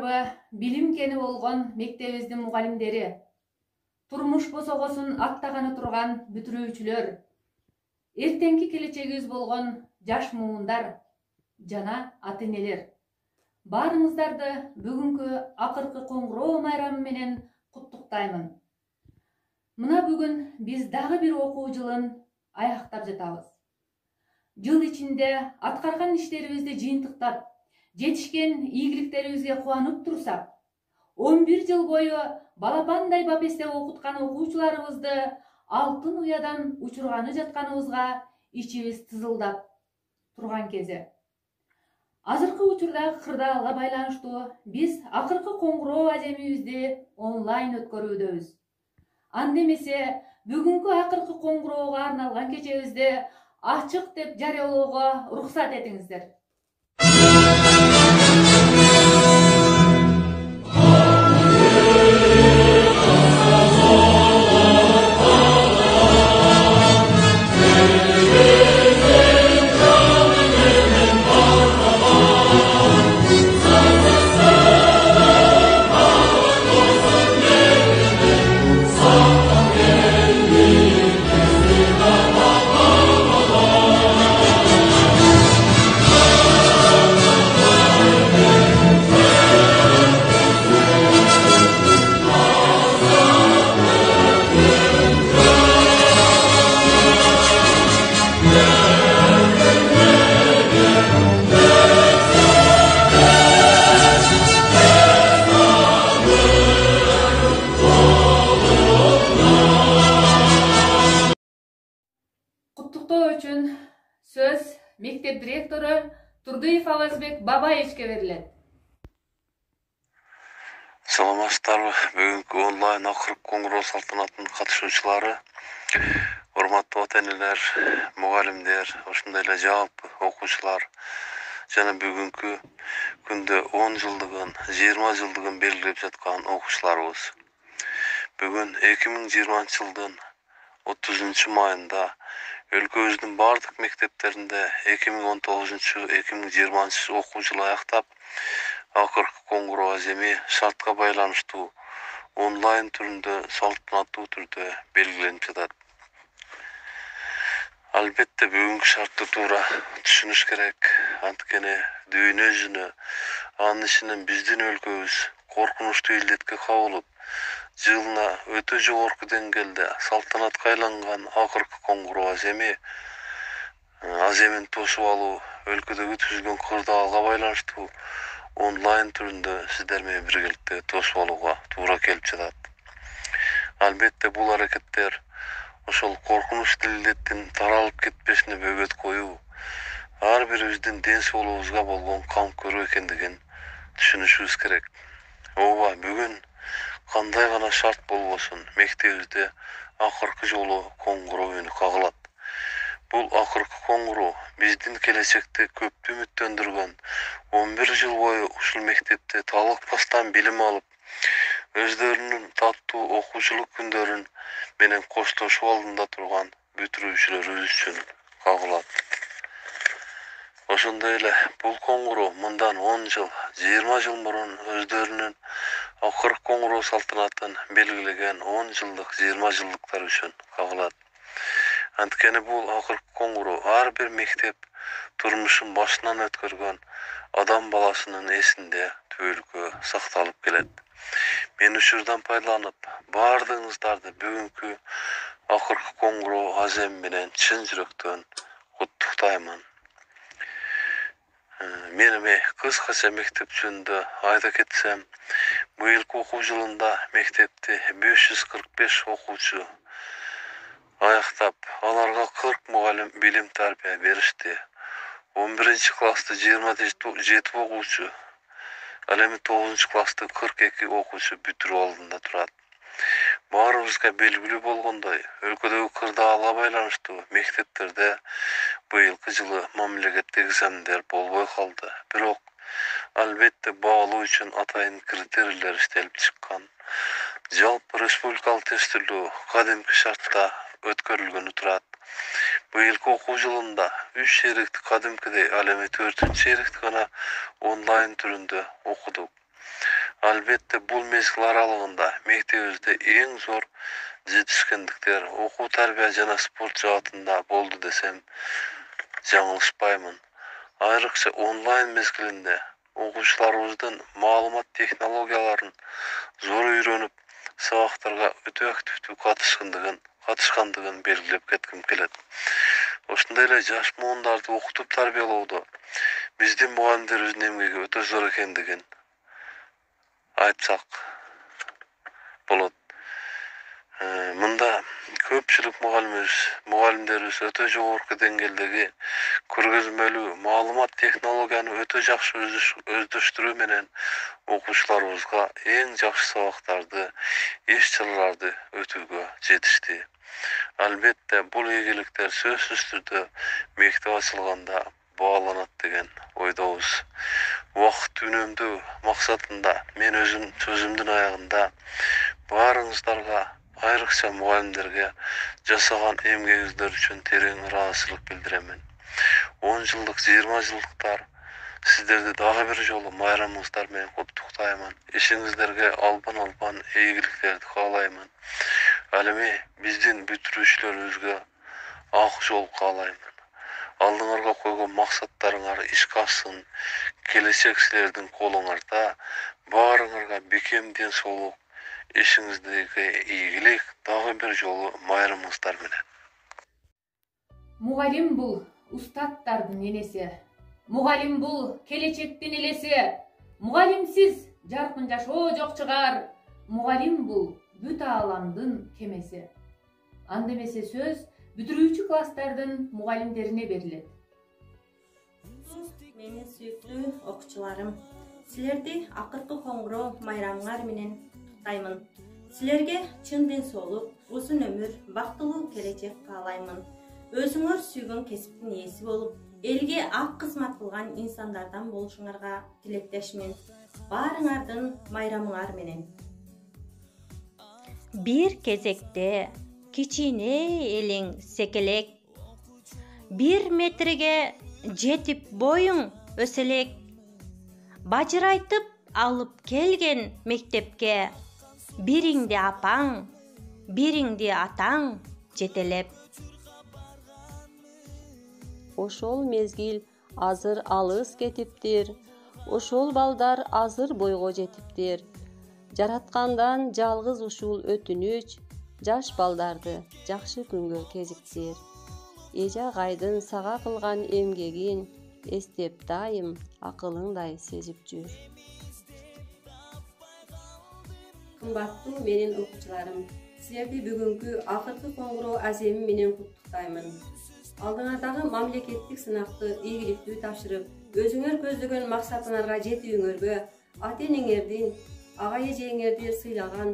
саламатсыздарбы? Билим кени болгон мектебибиздин мугалимдери, турмуш босогосун аттаганы турган бүтүрүүчүлөр, эртеңки келечегибиз болгон жаш муундар жана ата-энелер. Баарыңыздарды бүгүнкү акыркы коңгуроо майрамы менен куттуктаймын. Мына бүгүн биз дагы бир окуу жылын аяктап жатабыз. Жыл ичинде аткарган иштерибизди жыйынтыктап, жетишкен ийгиликтерибизге кубанып турсак, 11 жыл бою балапандай бапесте окуткан окуучуларыбызды алтын уядан учурганы жатканыбызга ичибиз тызылдап турган кези. Азыркы учурда кырдаалга байланыштуу биз акыркы коңгуроо аземибизди онлайн өткөрүүдөбүз. Анда эмесе бүгүнкү акыркы коңгуроого арналган кечебизди ачык деп жарыялоого уруксат этиңиздер. Куттуктоо үчүн сөз мектеп директору Турдыев Авазбек Бабаевичке берилет. Саламатсыздарбы? Бүгүнкү онлайн акыркы коңгуроо салтанатынын катышуучулары, урматтуу ата-энелер, мугалимдер, ошондой эле жалпы окуучулар жана бүгүнкү күндө 10 жылдыгын, 20 жылдыгын белгилеп жаткан окуучуларыбыз. Бүгүн 2020-жылдын 30-майында өлкөбүздүн бардык мектептеринде 2019-2020 окуу жылы аяктап, акыркы коңгуроо аземи шартка байланыштуу онлайн түрүндө салтанаттуу түрдө белгиленип жатат. Албетте бүгүнкү шартты туура түшүнүш керек. Анткени дүйнө жүзүнө, анын ичинен биздин өлкөбүз коркунучтуу илдетке кабылып, жылына өтө жогорку деңгээлде салтанатка айланган акыркы коңгуроо аземин тосуп алуу өлкөдөгү түзүлгөн кырдаалга байланыштуу онлайн түрүндө сиздер менен биргеликте тосуп алууга туура келип жатат. Албетте бул аракеттер ошол коркунучтуу илдеттин таралып кетпесине бөгөт коюу, ар бирибиздин ден соолугубузга болгон кам көрүү экендигин түшүнүшүбүз керек. Ооба, бүгүн кандай гана шарт болбосун, мектебибизде акыркы жолу коңгуроо үнү кагылат. Бул акыркы коңгуроо биздин келечекте көптү үмүттөндүргөн 11 жыл бою ушул мектепте талыкпастан билим алып, өздөрүнүн таттуу окуучулук күндөрүн менен коштошуу алдында турган бүтүрүүчүлөрүбүз үчүн кагылат. Ошондой эле бул коңгуроо мындан 10 жыл, 20 жыл мурун өздөрүнүн акыркы коңгуроо салтанатын белгилеген 10 жылдык, 20 жылдыктар үчүн кагылат. Анткени бул акыркы коңгуроо ар бир мектеп турмушун башынан өткөргөн адам баласынын эсинде түбөлүккө сакталып келет. Мен учурдан пайдаланып, баардыгыңыздарды бүгүнкү акыркы коңгуроо аземи менен чын жүрөктөн куттуктаймын. Мен эми кыскача мектеп жөнүндө айта кетсем, быйылкы окуу жылында мектепти 545 окуучу аяктап, аларга 40 мугалим билим тарбия беришти. 11-классты 27 окуучу, ал эми 9-классты 42 окуучу бүтүрүү алдында турат. Баарыбызга белгилүү болгондой, өлкөдөгү кырдаалга байланыштуу мектептерде быйылкы жылы мамлекеттик экзамендер болбой калды. Бирок албетте баалоо үчүн атайын критерийлер иштелип чыккан. Жалпы республикалык тестилөө кадимки шартта өткөрүлгөнү турат. Быйылкы окуу жылында 3 шерикти кадимкидей, ал эми 4-черикти гана онлайн түрүндө окудук. Albatta bul mezgil aralığında mektebimizde en zor жетишкендиктер окуу тарбия жана спорт жаатында болду десем жаңылышпаймын. Айрыкча онлайн мезгилинде окуучуларыбыздын маалымат технологияларын зор үйрөнүп, сабактарга өтө активдүү катышкандыгын белгилеп кетким келет. Ошондой эле жаш муундарды окутуп тарбиялоодо биздин мугалимдерибиздин эмгеги өтө зор экендигин айтсак болот. Мында көпчүлүк мугалимдерибиз өтө жогорку деңгээлдеги көргөзмөлүү маалымат технологияны өтө жакшы өздөштүрүү менен окуучуларыбызга эң жакшы сабактарды, иш-чараларды өтүүгө жетишти. Албетте бул ийгиликтер сөзсүз түрдө мектеп ачылганда бааланат деген ойдобуз. Убакыт үнөмдөө максатында мен өзүм сөзүмдүн аягында баарыңыздарга, айрыкча мугалимдерге жасаган эмгегиңиздер үчүн терең ыраазычылык билдиремин. 10 жылдык, 20 жылдыктар сиздерди дагы бир жолу майрамыңыздар менен куттуктаймын. Ишиңиздерге албан ийгиликтерди каалаймын. Ал эми биздин бүтүрүүчүлөрүбүзгө ак жол каалаймын. Алдыңарга койгон максаттарыңар ишке ашсын. Келечек силердин колуңарда. Баарыңарга бекем ден соолук, ишиңиздеги ийгилик, дагы бир жолу майрамыңыздар менен. Мугалим бул устаттардын энеси. Мугалим бул келечектин элеси. Мугалимсиз жаркын жашоо жок чыгар. Мугалим бул бүт ааламдын кемеси. Анда эмесе сөз бүтүрүүчү класстардын мугалимдерине берилет. Менин сүйүктүү окуучуларым, силерди акыркы коңгуроо майрамыңар менен куттуктаймын. Силерге чын ден соолук, узун өмүр, бактылуу келечек каалаймын. Өзүңөр сүйгөн кесиптин ээси болуп, элге ак кызмат кылган инсандардан болушуңарга тилектешмин. Баарыңардын майрамыңар менен. Bir кезекте кичине элиң секелек, 1 метрге жетип боюң өселек, бажырайтып алып келген мектепке, бириңди апаң, бириңди атаң жетелеп. Ошол мезгил азыр алыс кетиптир, ошол балдар азыр бойго жетиптир. Жараткандан жалгыз ушул өтүнүч жаш балдарды жакшы күнгө кезиктир. Эже агайдын сага кылган эмгегин эстеп дайым акылыңдай сезип жүр. Кымбаттуу менин окуучуларым, силерди бүгүнкү акыркы коңгуроо аземи менен куттуктаймын. Алдыңардагы мамлекеттик сынакты ийгиликтүү тапшырып, өзүңөр көздөгөн максатыңарга жетүүңөргө ата-энеңердин, ага-эжеңерди сыйлаган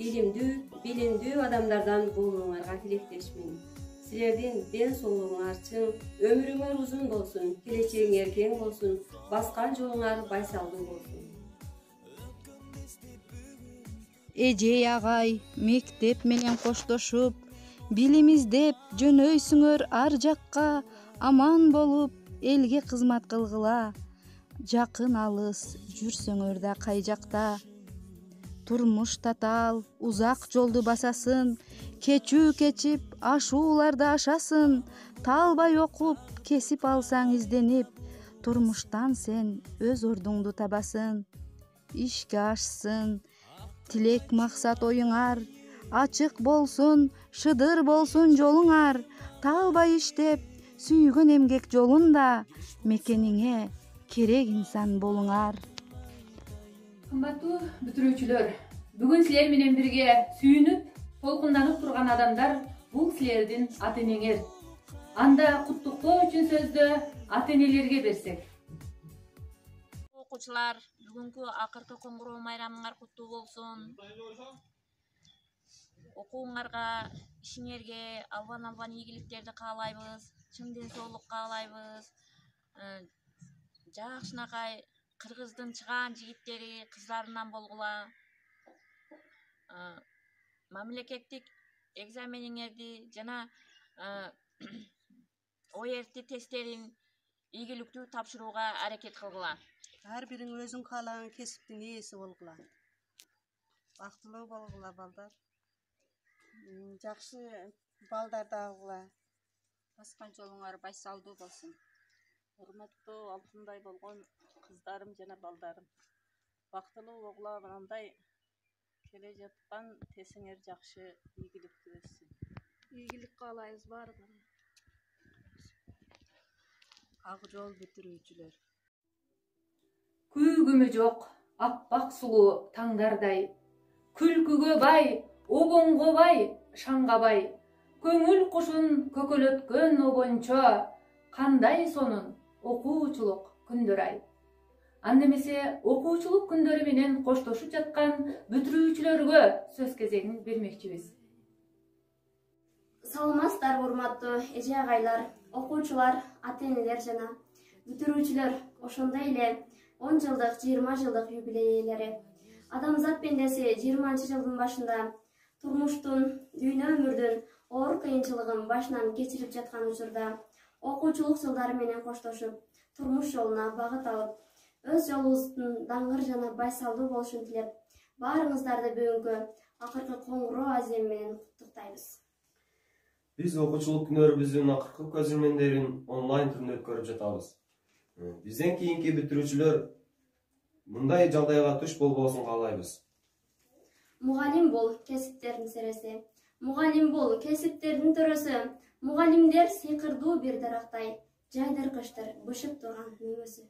илимдүү, билимдүү адамдардан болууңарга тилектешмин. Силердин ден соолугуңар чың, өмүрүңөр узун болсун, келечегиңер кең болсун, баскан жолуңар байсалдуу болсун. Эжей агай мектеп менен коштошуп, билим издеп жөнөйсүңөр ар жакка, аман болуп элге кызмат кылгыла. Жакын алыс жүрсөңөр да кай жакта. Турмуш татаал, узак жолду басасын, кечүү кечип, ашууларды ашасын. Талбай окуп, кесип алсаң изденип, турмуштан сен өз ордуңду табасын. Ишке ашсын, тилек максат оюңар, ачык болсун, шыдыр болсун жолуңар. Талбай иштеп, сүйгөн эмгек жолунда, мекениңе керек инсан болуңар. Кымбаттуу бүтүрүүчүлөр, бүгүн силер менен бирге сүйүнүп, толкунданып турган адамдар бул силердин ата-энеңер. Анда куттуктоо үчүн сөздү ата-энелерге берсек. Окуучулар, бүгүнкү акыркы коңгуроо майрамыңар куттуу болсун. Окууңарга, ишиңерге албан ийгиликтерди каалайбыз, чын ден соолук каалайбыз. Жакшынакай кыргыздын чыгаан жигиттери, кыздарынан болгула. Мамлекеттик экзамениңерди жана ОЭРТ тесттерин ийгиликтүү тапшырууга аракет кылгыла. Ар бириң өзүң каалаган кесиптин ээси болгула. Бактылуу болгула балдар. Жакшы балдар дагыла. Баскан жолуңар байсалдуу болсун. Урматтуу алтындай болгон кыздарым жана балдарым. Бактылуу болгула, мындай келе жаткан тесиңер жакшы, ийгиликтүү өссүн. Ийгилик каалайбыз баарыңарга. Ак жол бүтүрүүчүлөр. Күйгүмү жок, аппак сулуу таңдардай. Күлкүгө бай, обонго бай, шаңга бай. Көңүл кушун көкөлөткөн обончо. Кандай сонун окуучулук күндөр ай. Анда эмесе окуучулук күндөрү менен коштошуп жаткан бүтүрүүчүлөргө сөз кезегин бермекчибиз. Саламатсыздарбы урматтуу эже агайлар, окуучулар, ата-энелер жана бүтүрүүчүлөр, ошондой эле 10 жылдык, 20 жылдык юбилейлери. Адамзат пендеси 20-жылдын башында турмуштун, дүйнө өмүрдүн оор кыйынчылыгын башынан кечирип жаткан учурда окуучулук жылдары менен коштошуп, турмуш жолуна багыт алып, өз жолубуздун даңгыр жана байсалдуу болушун тилеп, баарыңыздарды бүгүнкү акыркы коңгуроо аземи менен куттуктайбыз. Биз окуучулук күнөрүбүздүн акыркы көзөрмөндөрүн онлайн түрүндө өткөрүп жатабыз. Бизден кийинки бүтүрүүчүлөр мындай жагдайга туш болбосун каалайбыз. Мугалим бул кесиптердин сереси. Мугалим бул кесиптердин төрөсү. Мугалимдер сыйкырдуу бир дарактай, жайдыркычтыр бышып турган мөмөсү.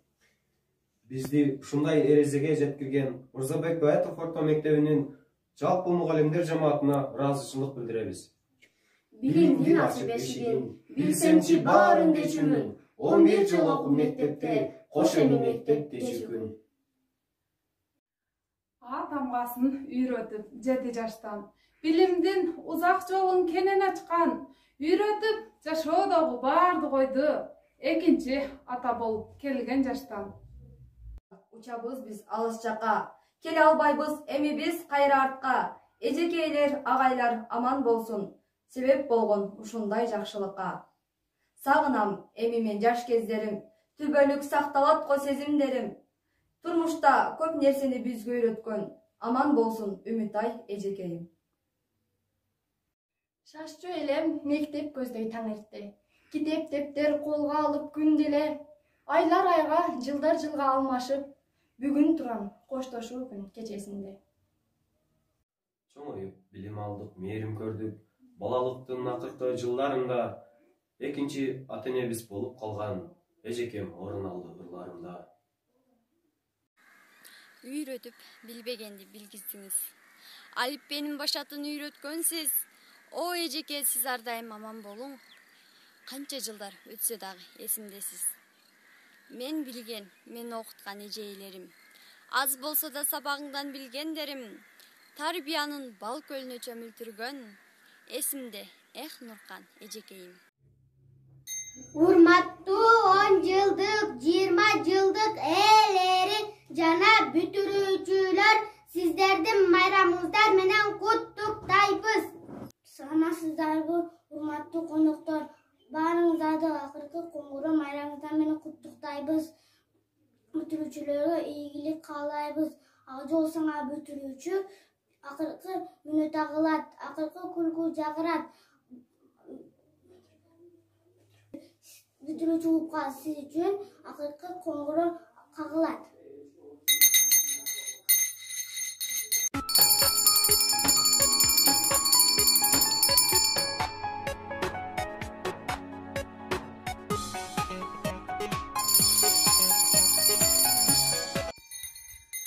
Бизди ушундай эрезеге жеткирген Мырзабек Баетов орто мектебинин жалпы мугалимдер жамаатына ыраазычылык билдиребиз. Билимдин ачып эшигин, билсемчи баарын дечүмүн. 11 жыл окуп мектепте, кош эми мектеп дечүкүн. Тамгасын үйрөтүп 7 жаштан, билимдин узак жолун кенен ачкан, үйрөтүп жашоодогу баардык ойду экинчи ата болуп келген жаштан. Учабыз биз алыс жака, келе албайбыз эми биз кайра артка. Эжекейлер, агайлар аман болсун, себеп болгон ушундай жакшылыкка. Сагынам эми мен жаш кездерим, түбөлүк сакталат го сезимдерим. Турмушта көп нерсени бизге үйрөткөн, аман болсун Үмүтай эжекейим. Шашчу элем мектеп көздөй таң эрте. Китеп дептер колго алып күн деле, айлар айга, жылдар жылга алмашып, бүгүн турам коштошуу күн кечесинде. Чоңоюп билим алдык, мээрим көрдүк. Балалыктын акыркы жылдарында экинчи ата-энебиз болуп калган эжекем орун алды ырларымда. Үйрөтүп билбегенди билгиздиңиз. Алиппенин башатын үйрөткөн сиз. О эжеке, сиз ар дайым аман болуң. Канча жылдар өтсө дагы эсимдесиз. Мен билген, мен окуткан эжейлерим. Аз болсо да сабагыңдан билгендерим. Тарбиянын бал көлүнө чөмүлтүргөн. Эсимде Эх Нуркан эжекейим. Урматтуу 10 жылдык, 20 жылдык ээлери жана бүтүрүүчүлөр, сиздердин майрамыңыздар менен куттуктайбыз. Саламатсыздарбы, урматтуу коноктор? Баарыңыздарды акыркы коңгуроо майрамыңыздар менен куттуктайбыз. Бүтүрүүчүлөргө ийгилик каалайбыз. Ак жол саңа бүтүрүүчү, акыркы үнү тагылат, акыркы күлкү жагырат. Бүтүрүүчү клубга сиз үчүн акыркы коңгуроо кагылат.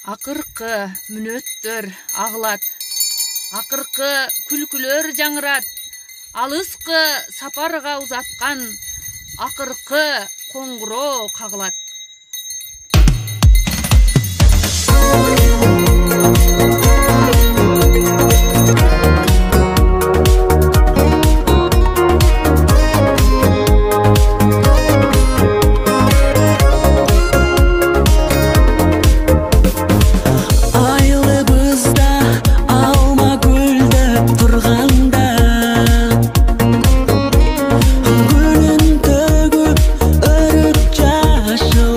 Акыркы мүнөттөр агылат, акыркы күлкүлөр жаңырат, алыскы сапарга узаткан акыркы коңгуроо кагылат. Show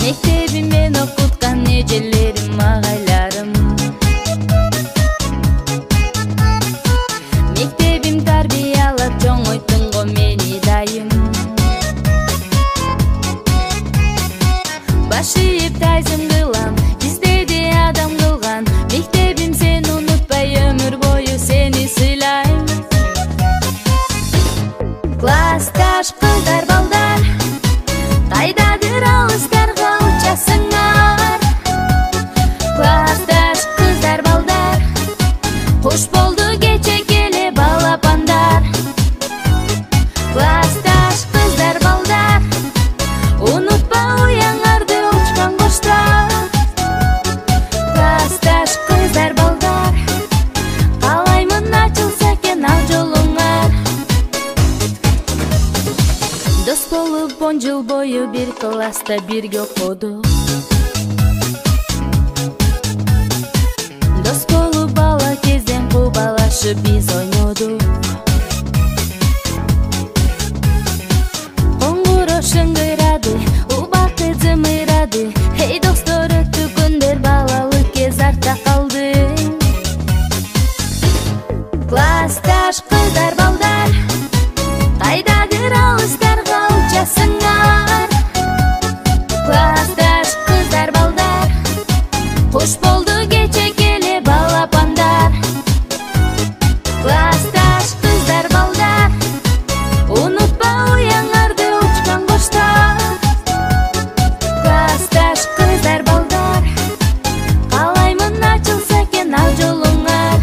мектебиммен окуткан эжелерим агайларым. Мектебим тарбиялап чоңойттун го мени дайым. Баш ийип тайзым кылам, издеди адам кылган. Мектебим сен унутпай өмүр бою сени сыйлайм. Классташ кыздар балдар, кайдадыр алыстарга учасыңар. Классташ кыздар балдар, кош болду кече келе балапандар. Классташ кыздар балдар, унутпа уяңарды учкан коштар. Классташ кыздар балдар, каалаймын ачылса экен ал жолуңар. Дос болуп 10 жыл бою бир класста бирге окудук. Дос болуп бала кезден кубалашып биз ойнодук. Коңгуроо шыңгырады, убакыт зымырады. Эй достор, өттү күндөр, балалык кез артта калды. Классташ кыздар балдар, кайдадыр алыстарга учасыңар. Классташ кыздар балдар, кош болду кече келе балапандар. Классташ кыздар балдар, унутпа уяңарды учкан коштар. Классташ кыздар балдар, каалаймын ачылса экен ал жолуңар.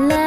La